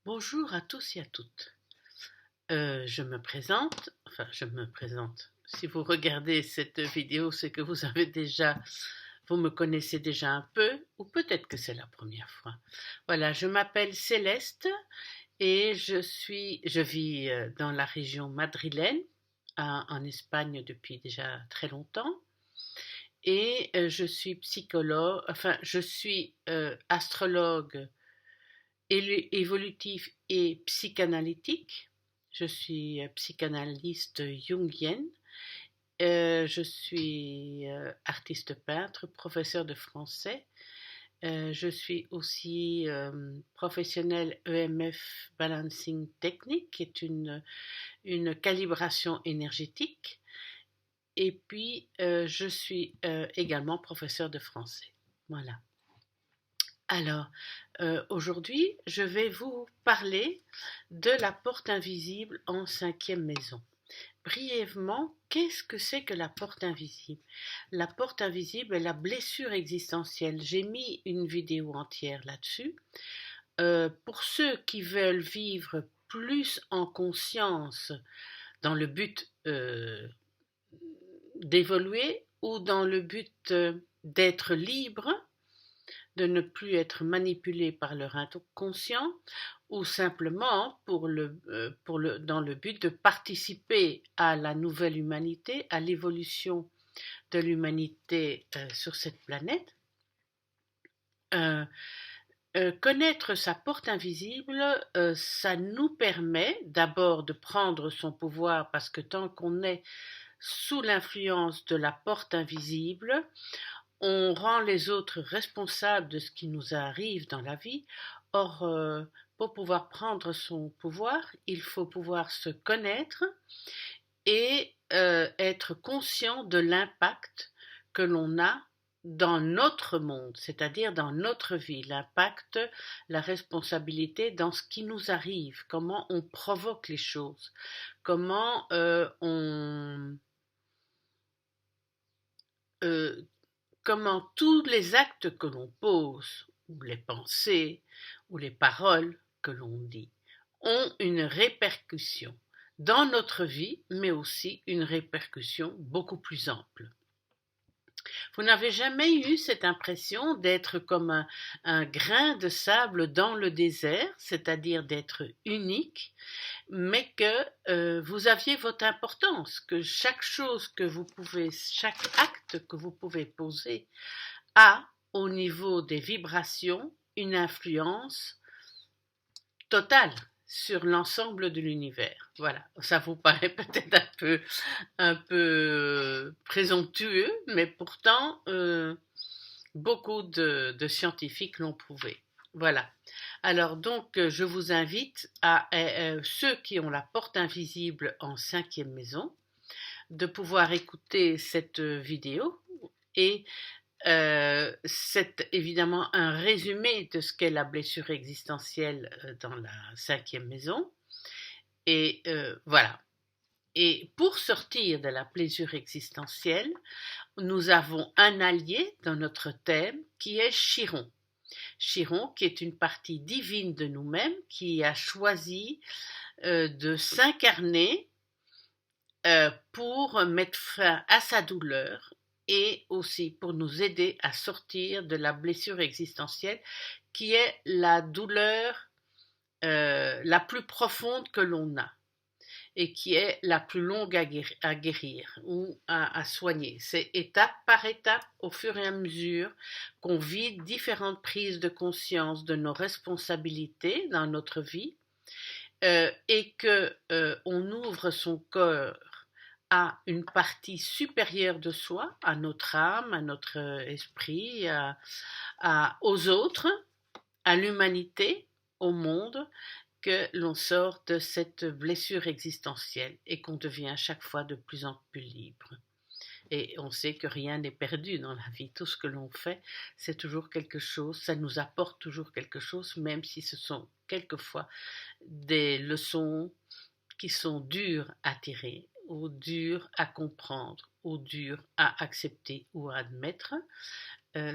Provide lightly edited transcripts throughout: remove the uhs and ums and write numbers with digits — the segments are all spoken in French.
Bonjour à tous et à toutes. Je me présente, Si vous regardez cette vidéo, c'est que vous me connaissez déjà un peu, ou peut-être que c'est la première fois. Voilà, je m'appelle Céleste et je vis dans la région madrilène, en Espagne depuis déjà très longtemps. Et je suis psychologue, je suis astrologue évolutif et psychanalytique. Je suis psychanalyste jungienne. Je suis artiste peintre, professeur de français. Je suis aussi professionnelle EMF Balancing Technique, qui est une calibration énergétique. Et puis, je suis également professeur de français. Voilà. Alors, aujourd'hui, je vais vous parler de la porte invisible en cinquième maison. Brièvement, qu'est-ce que c'est que la porte invisible? La porte invisible est la blessure existentielle. J'ai mis une vidéo entière là-dessus. Pour ceux qui veulent vivre plus en conscience dans le but d'évoluer ou dans le but d'être libre, de ne plus être manipulés par leur inconscient, ou simplement dans le but de participer à la nouvelle humanité, à l'évolution de l'humanité sur cette planète. Connaître sa porte invisible, ça nous permet d'abord de prendre son pouvoir, parce que tant qu'on est sous l'influence de la porte invisible, on rend les autres responsables de ce qui nous arrive dans la vie. Or, pour pouvoir prendre son pouvoir, il faut pouvoir se connaître et être conscient de l'impact que l'on a dans notre monde, c'est-à-dire dans notre vie, l'impact, la responsabilité dans ce qui nous arrive, comment on provoque les choses, comment euh, comment tous les actes que l'on pose, ou les pensées, ou les paroles que l'on dit, ont une répercussion dans notre vie, mais aussi une répercussion beaucoup plus ample. Vous n'avez jamais eu cette impression d'être comme un grain de sable dans le désert, c'est-à-dire d'être unique, mais que vous aviez votre importance, que chaque acte que vous pouvez poser a, au niveau des vibrations, une influence totale sur l'ensemble de l'univers. Voilà, ça vous paraît peut-être un peu présomptueux, mais pourtant beaucoup de scientifiques l'ont prouvé. Voilà. Alors donc, je vous invite ceux qui ont la porte invisible en cinquième maison, de pouvoir écouter cette vidéo et c'est évidemment un résumé de ce qu'est la blessure existentielle dans la cinquième maison. Et voilà. Et pour sortir de la blessure existentielle, nous avons un allié dans notre thème qui est Chiron. Chiron, qui est une partie divine de nous-mêmes, qui a choisi de s'incarner pour mettre fin à sa douleur et aussi pour nous aider à sortir de la blessure existentielle qui est la douleur la plus profonde que l'on a et qui est la plus longue à guérir ou à soigner. C'est étape par étape, au fur et à mesure qu'on vit différentes prises de conscience de nos responsabilités dans notre vie et que on ouvre son cœur à une partie supérieure de soi, à notre âme, à notre esprit, aux autres, à l'humanité, au monde, que l'on sort de cette blessure existentielle et qu'on devient chaque fois de plus en plus libre. Et on sait que rien n'est perdu dans la vie. Tout ce que l'on fait, c'est toujours quelque chose, ça nous apporte toujours quelque chose, même si ce sont quelquefois des leçons qui sont dures à tirer, ou dures à comprendre, ou dures à accepter ou à admettre.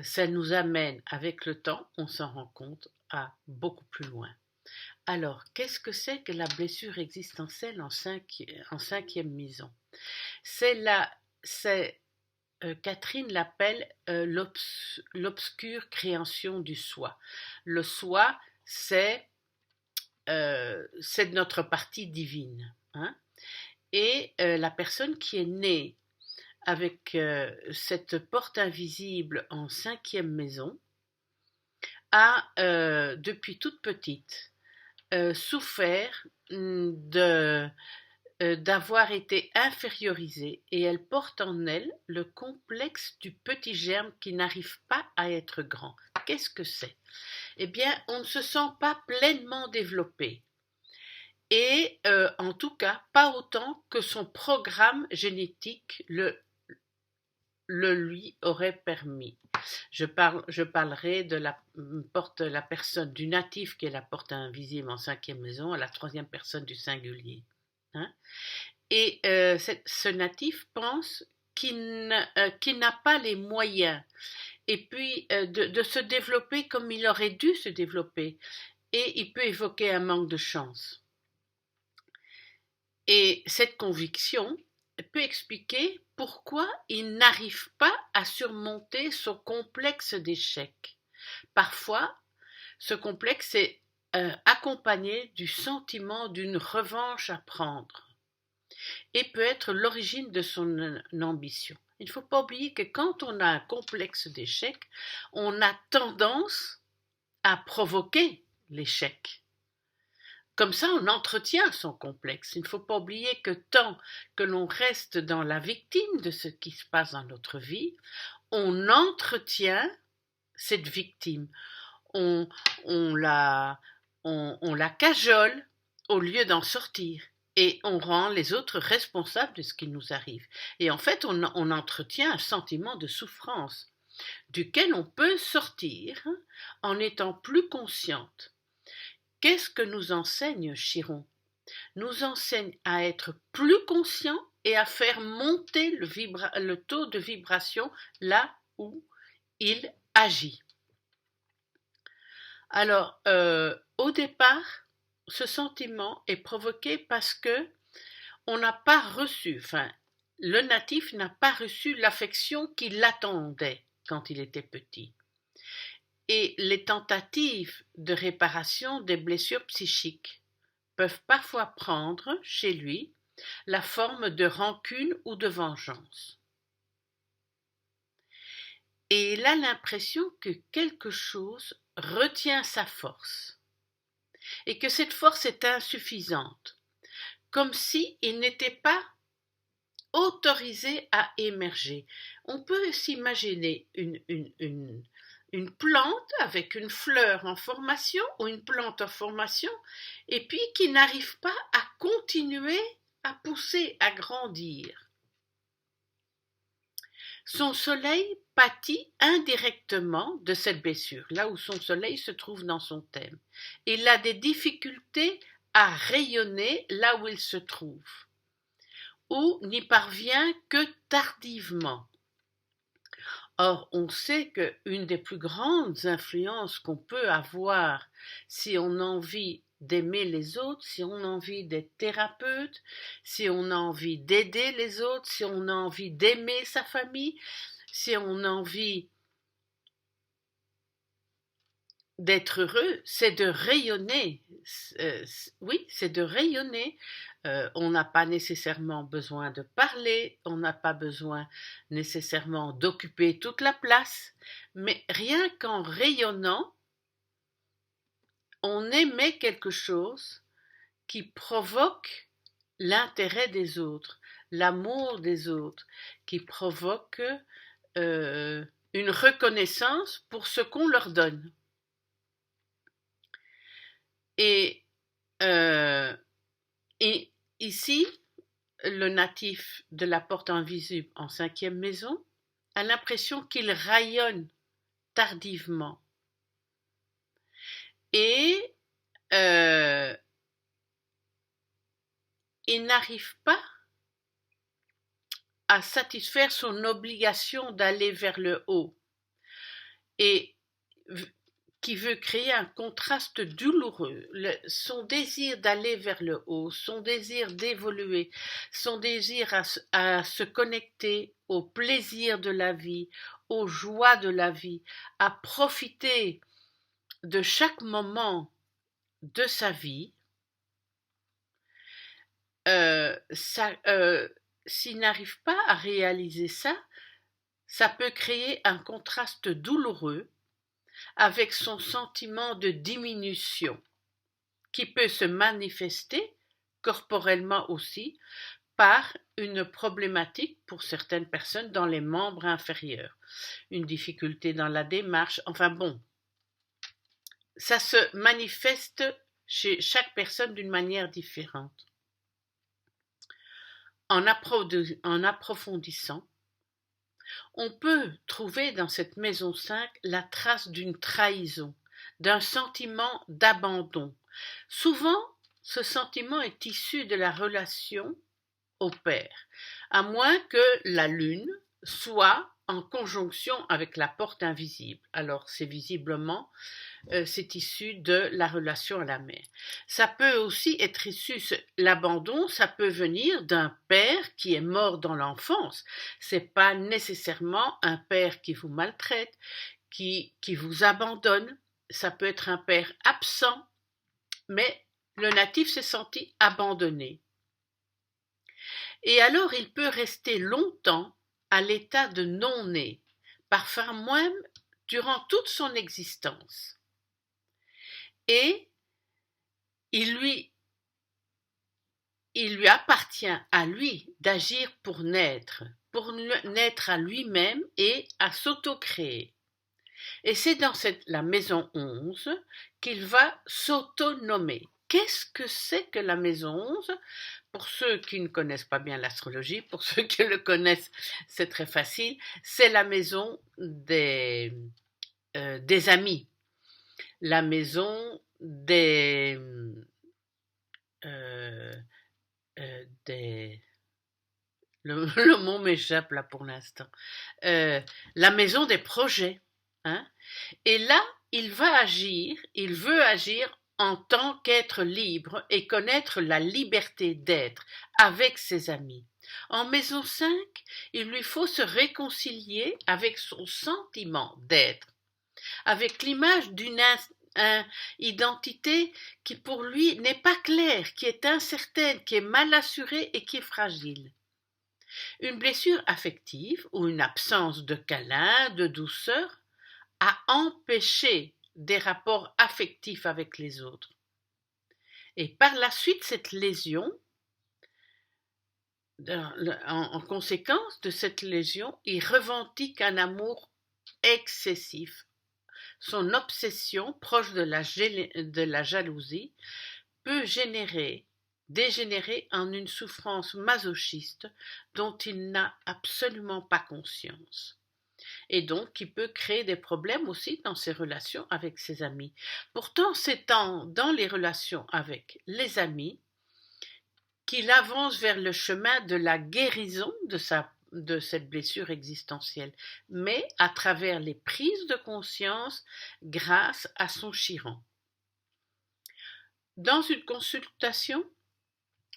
Ça nous amène, avec le temps, on s'en rend compte, à beaucoup plus loin. Alors, qu'est-ce que c'est que la blessure existentielle en cinquième maison? C'est la, c'est Catherine l'appelle l'obscure création du soi. Le soi, c'est notre partie divine, hein? Et la personne qui est née avec cette porte invisible en cinquième maison a, depuis toute petite, souffert d'avoir été infériorisée, et elle porte en elle le complexe du petit germe qui n'arrive pas à être grand. Qu'est-ce que c'est? Eh bien, on ne se sent pas pleinement développé, et en tout cas pas autant que son programme génétique le lui aurait permis. Je parlerai de la personne du natif, qui est la porte invisible en cinquième maison, à la troisième personne du singulier, hein? Et ce natif pense qu'il n'a pas les moyens, et puis de se développer comme il aurait dû se développer, et il peut évoquer un manque de chance. Et cette conviction peut expliquer pourquoi il n'arrive pas à surmonter son complexe d'échec. Parfois, ce complexe est accompagné du sentiment d'une revanche à prendre, et peut être l'origine de son ambition. Il ne faut pas oublier que quand on a un complexe d'échec, on a tendance à provoquer l'échec. Comme ça, on entretient son complexe. Il ne faut pas oublier que tant que l'on reste dans la victime de ce qui se passe dans notre vie, on entretient cette victime. On la cajole au lieu d'en sortir. Et on rend les autres responsables de ce qui nous arrive. Et en fait, on entretient un sentiment de souffrance duquel on peut sortir en étant plus consciente. Qu'est-ce que nous enseigne Chiron? Nous enseigne à être plus conscient et à faire monter le taux de vibration là où il agit. Alors, au départ, ce sentiment est provoqué parce que on n'a pas reçu, le natif n'a pas reçu l'affection qui l'attendait quand il était petit. Et les tentatives de réparation des blessures psychiques peuvent parfois prendre, chez lui, la forme de rancune ou de vengeance. Et il a l'impression que quelque chose retient sa force, et que cette force est insuffisante, comme si il n'était pas autorisé à émerger. On peut s'imaginer une plante avec une fleur en formation, ou une plante en formation, et puis qui n'arrive pas à continuer à pousser, à grandir. Son soleil pâtit indirectement de cette blessure, là où son soleil se trouve dans son thème. Il a des difficultés à rayonner là où il se trouve, ou n'y parvient que tardivement. Or, on sait qu'une des plus grandes influences qu'on peut avoir si on a envie d'aimer les autres, si on a envie d'être thérapeute, si on a envie d'aider les autres, si on a envie d'aimer sa famille, si on a envie d'être heureux, c'est de rayonner. Oui, c'est de rayonner. On n'a pas nécessairement besoin de parler, on n'a pas besoin nécessairement d'occuper toute la place, mais rien qu'en rayonnant, on émet quelque chose qui provoque l'intérêt des autres, l'amour des autres, qui provoque une reconnaissance pour ce qu'on leur donne. Et ici, le natif de la porte invisible en cinquième maison a l'impression qu'il rayonne tardivement. Et il n'arrive pas à satisfaire son obligation d'aller vers le haut. Et qui veut créer un contraste douloureux. Son désir d'aller vers le haut, son désir d'évoluer, son désir à se connecter au plaisir de la vie, aux joies de la vie, à profiter de chaque moment de sa vie, s'il n'arrive pas à réaliser ça, ça peut créer un contraste douloureux avec son sentiment de diminution, qui peut se manifester corporellement aussi par une problématique pour certaines personnes dans les membres inférieurs, une difficulté dans la démarche, enfin bon, ça se manifeste chez chaque personne d'une manière différente. En approfondissant, on peut trouver dans cette maison 5 la trace d'une trahison, d'un sentiment d'abandon. Souvent, ce sentiment est issu de la relation au père, à moins que la lune soit en conjonction avec la porte invisible. Alors, c'est visiblement, c'est issu de la relation à la mère. Ça peut aussi être issu, l'abandon, ça peut venir d'un père qui est mort dans l'enfance. C'est pas nécessairement un père qui vous maltraite, qui vous abandonne. Ça peut être un père absent, mais le natif s'est senti abandonné. Et alors il peut rester longtemps à l'état de non-né, parfois même durant toute son existence. Et il lui appartient à lui d'agir pour naître à lui-même et à s'auto-créer. Et c'est dans la maison 11 qu'il va s'autonommer. Qu'est-ce que c'est que la maison 11 ? Pour ceux qui ne connaissent pas bien l'astrologie, pour ceux qui le connaissent, c'est très facile, c'est la maison des amis, la maison des le mot m'échappe là pour l'instant, la maison des projets, hein. Et là, il veut agir en tant qu'être libre et connaître la liberté d'être avec ses amis. En maison 5, il lui faut se réconcilier avec son sentiment d'être, avec l'image d'une identité qui pour lui n'est pas claire, qui est incertaine, qui est mal assurée et qui est fragile. Une blessure affective ou une absence de câlin, de douceur, a empêché des rapports affectifs avec les autres. Et par la suite, cette lésion, en conséquence de cette lésion, il revendique un amour excessif. Son obsession, proche de la jalousie, peut dégénérer en une souffrance masochiste dont il n'a absolument pas conscience. Et donc qui peut créer des problèmes aussi dans ses relations avec ses amis. Pourtant, c'est dans les relations avec les amis qu'il avance vers le chemin de la guérison de cette blessure existentielle, mais à travers les prises de conscience grâce à son chiron. Dans une consultation,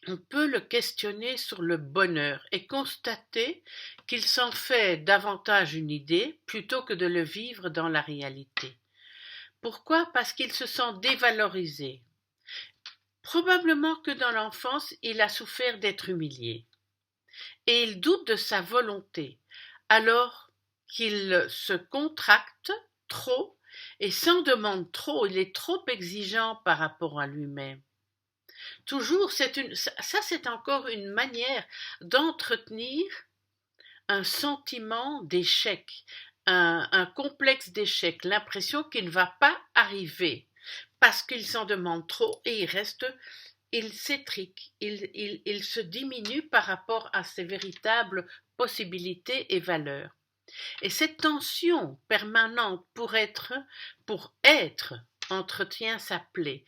on peut le questionner sur le bonheur et constater qu'il s'en fait davantage une idée plutôt que de le vivre dans la réalité. Pourquoi ? Parce qu'il se sent dévalorisé. Probablement que dans l'enfance, il a souffert d'être humilié. Et il doute de sa volonté, alors qu'il se contracte trop et s'en demande trop, il est trop exigeant par rapport à lui-même. Toujours, c'est encore une manière d'entretenir un sentiment d'échec, un complexe d'échec, l'impression qu'il ne va pas arriver parce qu'il s'en demande trop et il s'étrique, il se diminue par rapport à ses véritables possibilités et valeurs. Et cette tension permanente pour être entretient sa plaie,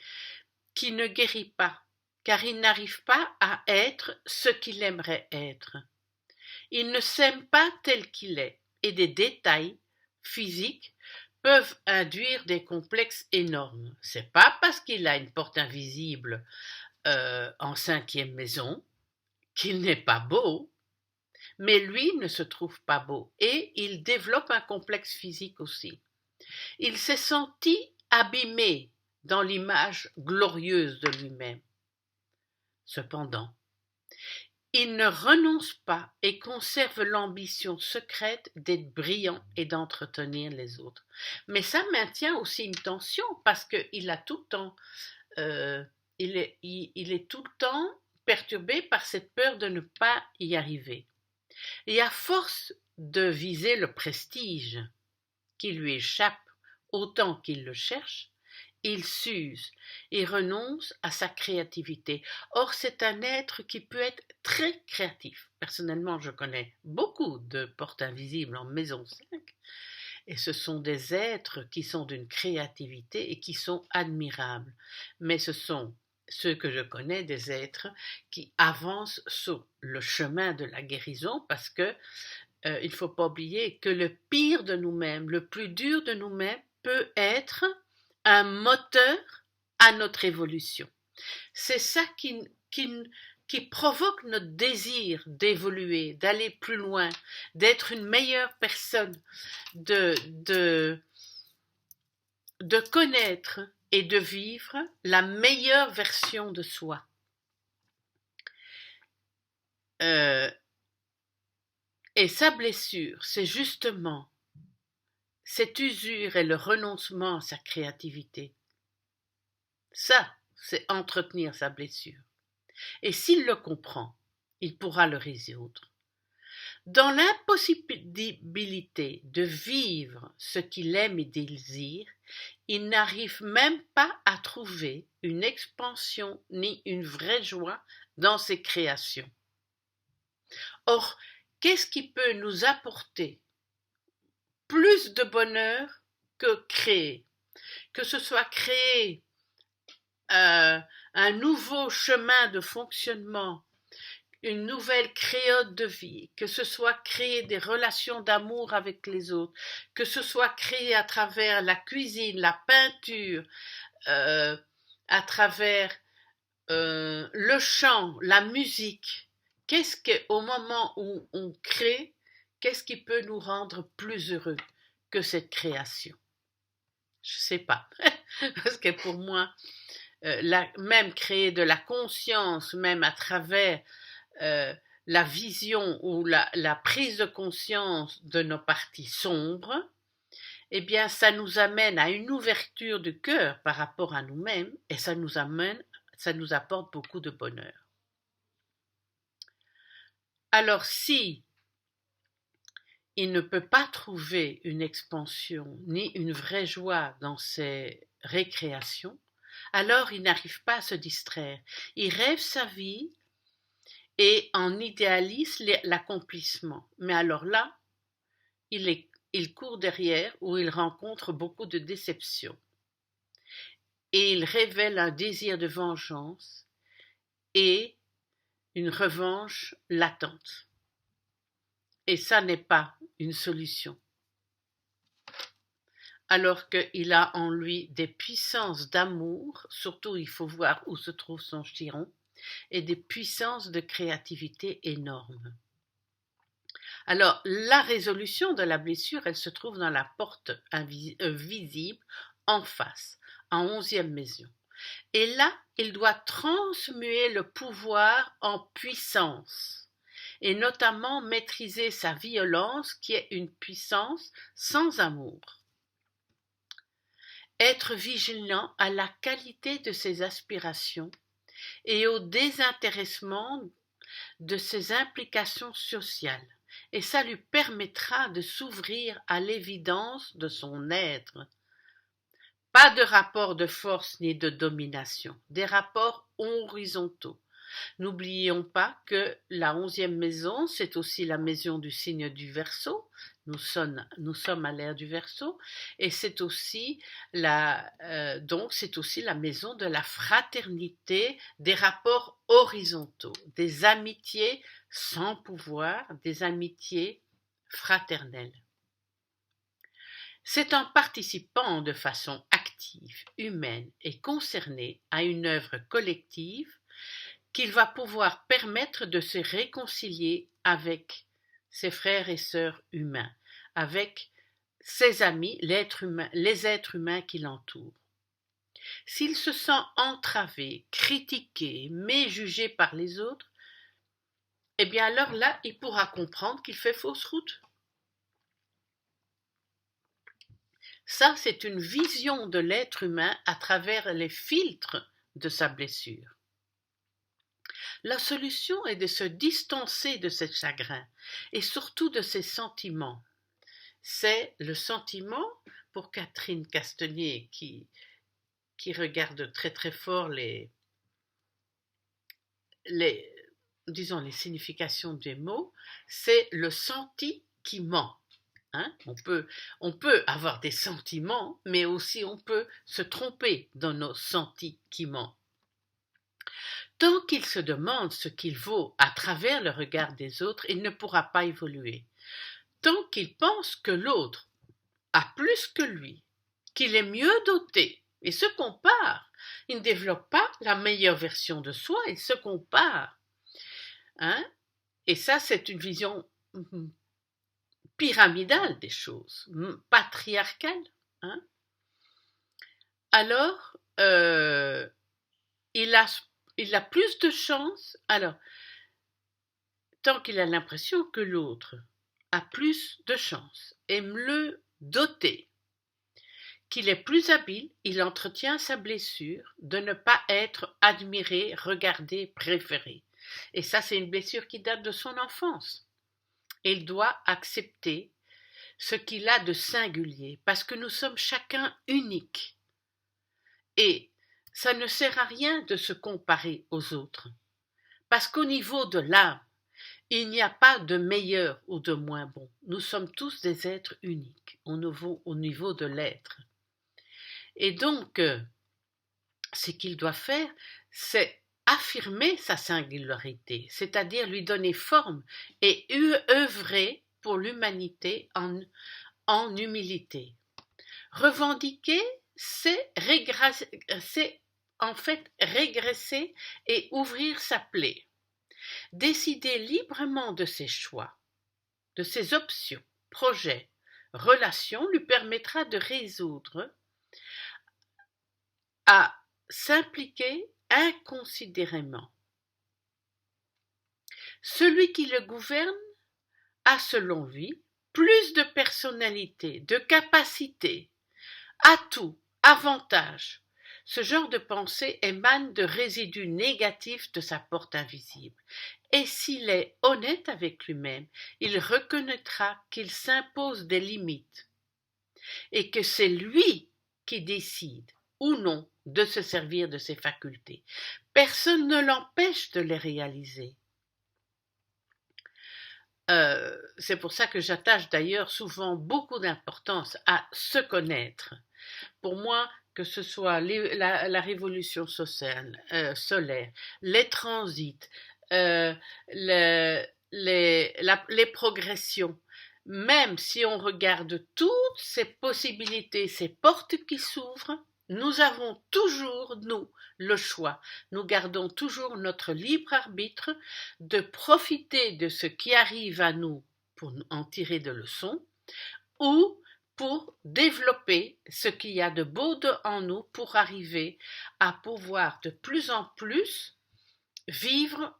qui ne guérit pas, car il n'arrive pas à être ce qu'il aimerait être. Il ne s'aime pas tel qu'il est, et des détails physiques peuvent induire des complexes énormes. C'est pas parce qu'il a une porte invisible en 5e maison qu'il n'est pas beau, mais lui ne se trouve pas beau et il développe un complexe physique aussi. Il s'est senti abîmé dans l'image glorieuse de lui-même. Cependant, il ne renonce pas et conserve l'ambition secrète d'être brillant et d'entretenir les autres. Mais ça maintient aussi une tension parce qu'il a tout le temps, il est tout le temps perturbé par cette peur de ne pas y arriver. Et à force de viser le prestige qui lui échappe autant qu'il le cherche, il s'use et renonce à sa créativité. Or, c'est un être qui peut être très créatif. Personnellement, je connais beaucoup de portes invisibles en maison 5 et ce sont des êtres qui sont d'une créativité et qui sont admirables. Mais ce sont ceux que je connais des êtres qui avancent sur le chemin de la guérison parce que il ne faut pas oublier que le pire de nous-mêmes, le plus dur de nous-mêmes peut être un moteur à notre évolution. C'est ça qui provoque notre désir d'évoluer, d'aller plus loin, d'être une meilleure personne, de connaître et de vivre la meilleure version de soi. Et sa blessure, c'est justement cette usure et le renoncement à sa créativité. Ça, c'est entretenir sa blessure. Et s'il le comprend, il pourra le résoudre. Dans l'impossibilité de vivre ce qu'il aime et désire, il n'arrive même pas à trouver une expansion ni une vraie joie dans ses créations. Or, qu'est-ce qui peut nous apporter plus de bonheur que créer? Que ce soit créer un nouveau chemin de fonctionnement, une nouvelle créole de vie, que ce soit créer des relations d'amour avec les autres, que ce soit créer à travers la cuisine, la peinture, à travers le chant, la musique. Qu'est-ce qu'au moment où on crée, qu'est-ce qui peut nous rendre plus heureux que cette création? Je ne sais pas, parce que pour moi, même créer de la conscience, même à travers la vision ou la prise de conscience de nos parties sombres, eh bien, ça nous amène à une ouverture du cœur par rapport à nous-mêmes et ça nous apporte beaucoup de bonheur. Alors, si il ne peut pas trouver une expansion ni une vraie joie dans ses récréations, alors il n'arrive pas à se distraire. Il rêve sa vie et en idéalise l'accomplissement. Mais alors là, il court derrière où il rencontre beaucoup de déceptions. Et il révèle un désir de vengeance et une revanche latente. Et ça n'est pas une solution. Alors qu'il a en lui des puissances d'amour, surtout il faut voir où se trouve son chiron, et des puissances de créativité énormes. Alors, la résolution de la blessure, elle se trouve dans la porte visible en face, en 11e maison. Et là, il doit transmuer le pouvoir en puissance, et notamment maîtriser sa violence qui est une puissance sans amour. Être vigilant à la qualité de ses aspirations et au désintéressement de ses implications sociales. Et ça lui permettra de s'ouvrir à l'évidence de son être. Pas de rapport de force ni de domination, des rapports horizontaux. N'oublions pas que la 11e maison, c'est aussi la maison du signe du Verseau. Nous sommes à l'ère du Verseau et c'est aussi c'est aussi la maison de la fraternité, des rapports horizontaux, des amitiés sans pouvoir, des amitiés fraternelles. C'est en participant de façon active, humaine et concernée à une œuvre collective qu'il va pouvoir permettre de se réconcilier avec ses frères et sœurs humains, avec ses amis, les êtres humains qui l'entourent. S'il se sent entravé, critiqué, méjugé par les autres, eh bien alors là, il pourra comprendre qu'il fait fausse route. Ça, c'est une vision de l'être humain à travers les filtres de sa blessure. La solution est de se distancer de ce chagrin et surtout de ses sentiments. C'est le sentiment, pour Catherine Castenier, qui regarde très très fort les significations des mots, c'est le senti qui ment. Hein? On peut avoir des sentiments, mais aussi on peut se tromper dans nos sentiments. Tant qu'il se demande ce qu'il vaut à travers le regard des autres, il ne pourra pas évoluer. Tant qu'il pense que l'autre a plus que lui, qu'il est mieux doté, et se compare, il ne développe pas la meilleure version de soi, il se compare. Hein? Et ça, c'est une vision pyramidale des choses, patriarcale. Hein? Alors, il a plus de chance. Alors, tant qu'il a l'impression que l'autre a plus de chance, est mieux doté, qu'il est plus habile, il entretient sa blessure de ne pas être admiré, regardé, préféré. Et ça, c'est une blessure qui date de son enfance. Il doit accepter ce qu'il a de singulier, parce que nous sommes chacun uniques. Et ça ne sert à rien de se comparer aux autres, parce qu'au niveau de l'âme, il n'y a pas de meilleur ou de moins bon. Nous sommes tous des êtres uniques au niveau de l'être. Et donc, ce qu'il doit faire, c'est affirmer sa singularité, c'est-à-dire lui donner forme et œuvrer pour l'humanité en humilité. Revendiquer, c'est en fait régresser et ouvrir sa plaie. Décider librement de ses choix, de ses options, projets, relations lui permettra de résoudre, à s'impliquer inconsidérément. Celui qui le gouverne a, selon lui, plus de personnalité, de capacité, atouts, avantages. Ce genre de pensée émane de résidus négatifs de sa porte invisible. Et s'il est honnête avec lui-même, il reconnaîtra qu'il s'impose des limites et que c'est lui qui décide ou non de se servir de ses facultés. Personne ne l'empêche de les réaliser. C'est pour ça que j'attache d'ailleurs souvent beaucoup d'importance à se connaître. Pour moi, que ce soit la révolution solaire, les transits, les progressions, même si on regarde toutes ces possibilités, ces portes qui s'ouvrent, nous avons toujours, nous, le choix. Nous gardons toujours notre libre arbitre de profiter de ce qui arrive à nous pour en tirer des leçons ou pour développer ce qu'il y a de beau en nous pour arriver à pouvoir de plus en plus vivre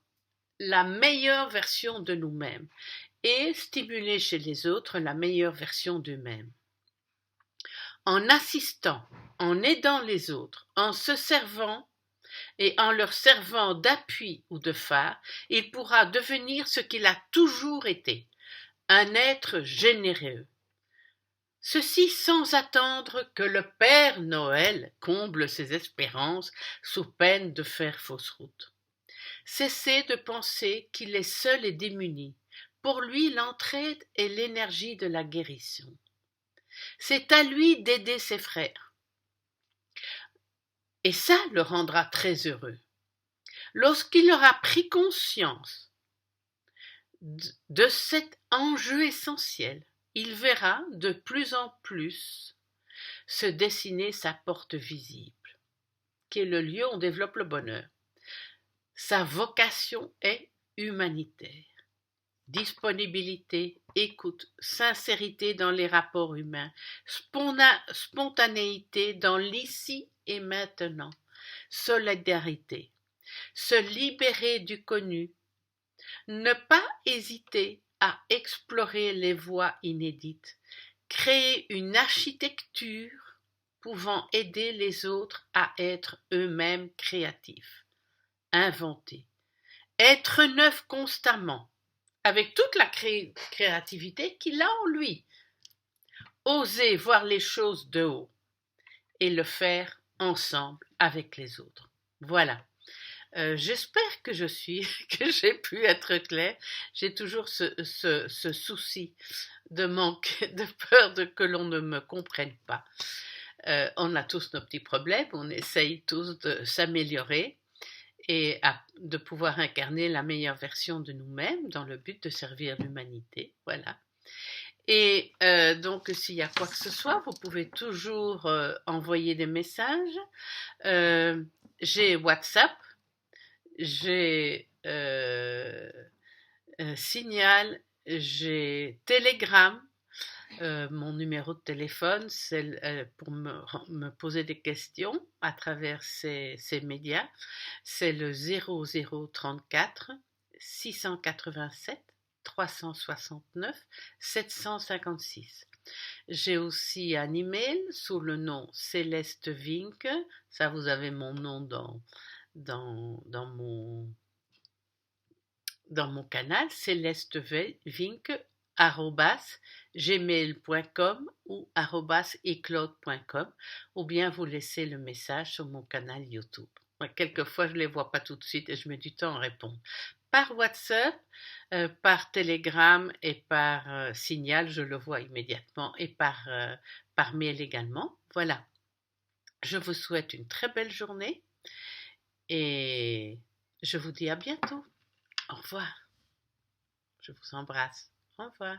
la meilleure version de nous-mêmes et stimuler chez les autres la meilleure version d'eux-mêmes. En assistant, en aidant les autres, en se servant et en leur servant d'appui ou de phare, il pourra devenir ce qu'il a toujours été, un être généreux. Ceci sans attendre que le Père Noël comble ses espérances sous peine de faire fausse route. Cessez de penser qu'il est seul et démuni. Pour lui, l'entraide est l'énergie de la guérison. C'est à lui d'aider ses frères. Et ça le rendra très heureux. Lorsqu'il aura pris conscience de cet enjeu essentiel, il verra de plus en plus se dessiner sa porte visible, qui est le lieu où on développe le bonheur. Sa vocation est humanitaire. Disponibilité, écoute, sincérité dans les rapports humains, spontanéité dans l'ici et maintenant, solidarité, se libérer du connu, ne pas hésiter à explorer les voies inédites, créer une architecture pouvant aider les autres à être eux-mêmes créatifs, inventer, être neuf constamment, avec toute la créativité qu'il a en lui, oser voir les choses de haut et le faire ensemble avec les autres. Voilà. J'espère que que j'ai pu être claire. J'ai toujours ce souci de manque, de peur que l'on ne me comprenne pas. On a tous nos petits problèmes, on essaye tous de s'améliorer et de pouvoir incarner la meilleure version de nous-mêmes dans le but de servir l'humanité. Voilà. Et donc, s'il y a quoi que ce soit, vous pouvez toujours envoyer des messages. J'ai WhatsApp, j'ai Signal, j'ai Telegram. Mon numéro de téléphone, c'est pour me poser des questions à travers ces médias, c'est le 0034 687 369 756. J'ai aussi un email sous le nom Céleste Vink. Ça, vous avez mon nom dans mon canal, celestevink@gmail.com ou @ecloud.com, ou bien vous laissez le message sur mon canal YouTube. Quelquefois, je ne les vois pas tout de suite et je mets du temps à répondre. Par WhatsApp, par Telegram et par Signal, je le vois immédiatement, et par mail également. Voilà. Je vous souhaite une très belle journée et je vous dis à bientôt. Au revoir. Je vous embrasse. Au revoir.